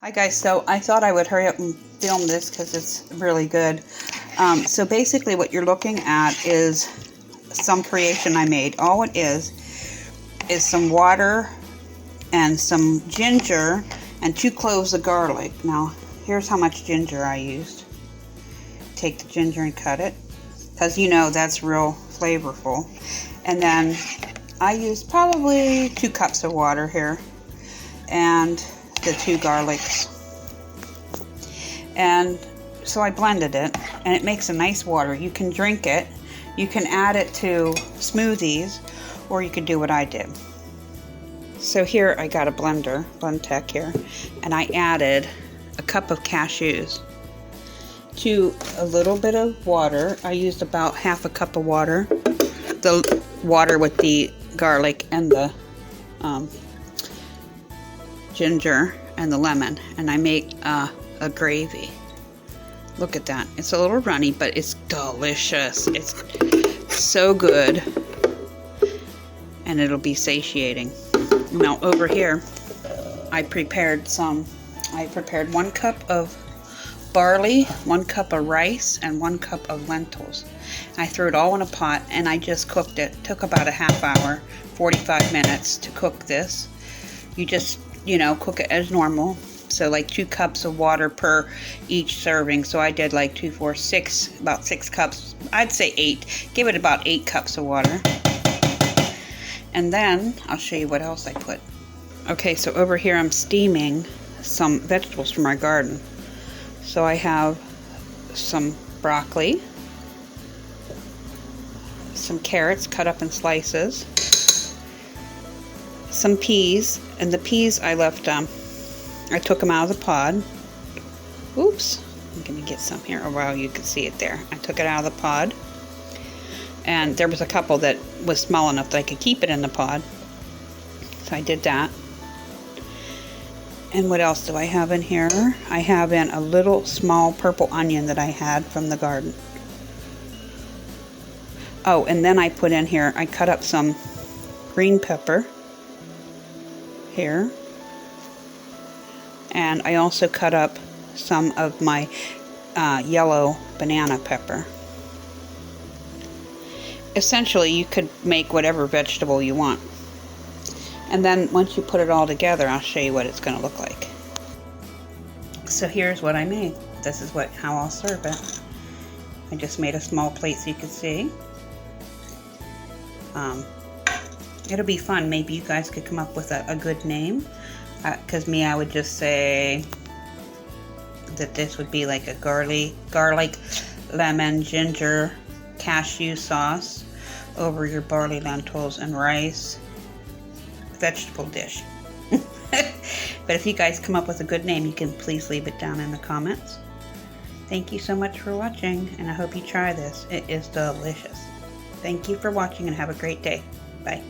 Hi guys, so I thought I would hurry up and film this because it's really good. So basically what you're looking at is some creation I made. All it is some water and some ginger and 2 cloves of garlic. Now here's how much ginger I used. Take the ginger and cut it because you know that's real flavorful. And then I used probably 2 cups of water here and the 2 garlics, and so I blended it and it makes a nice water. You can drink it, you can add it to smoothies, or you can do what I did. So here I got a blender, Blend Tech here, and I added a cup of cashews to a little bit of water. I used about half a cup of water, the water with the garlic and the ginger and the lemon, and I make a gravy. Look at that. It's a little runny, but it's delicious. It's so good, and it'll be satiating. Now over here I prepared 1 cup of barley, 1 cup of rice, and 1 cup of lentils. I threw it all in a pot and I just cooked it. Took about a half hour, 45 minutes to cook this. You just, cook it as normal. So like 2 cups of water per each serving. So I did like 2, 4, 6, about 6 cups. I'd say 8. Give it about 8 cups of water. And then I'll show you what else I put. Okay, so over here I'm steaming some vegetables from our garden. So I have some broccoli, some carrots cut up in slices, some peas, and the peas I left, I took them out of the pod. Oops, I'm going to get some here. Oh wow, you can see it there. I took it out of the pod, and there was a couple that was small enough that I could keep it in the pod, so I did that. And what else do I have in here? I have in a little small purple onion that I had from the garden. Oh, and then I put in here, I cut up some green pepper here. And I also cut up some of my yellow banana pepper. Essentially, you could make whatever vegetable you want. And then once you put it all together, I'll show you what it's going to look like. So here's what I made. This is how I'll serve it. I just made a small plate so you can see. It'll be fun. Maybe you guys could come up with a good name. Because I would just say that this would be like a garlic, lemon, ginger, cashew sauce over your barley, lentils, and rice vegetable dish. But if you guys come up with a good name, you can please leave it down in the comments. Thank you so much for watching, and I hope you try this. It is delicious. Thank you for watching, and have a great day. Bye.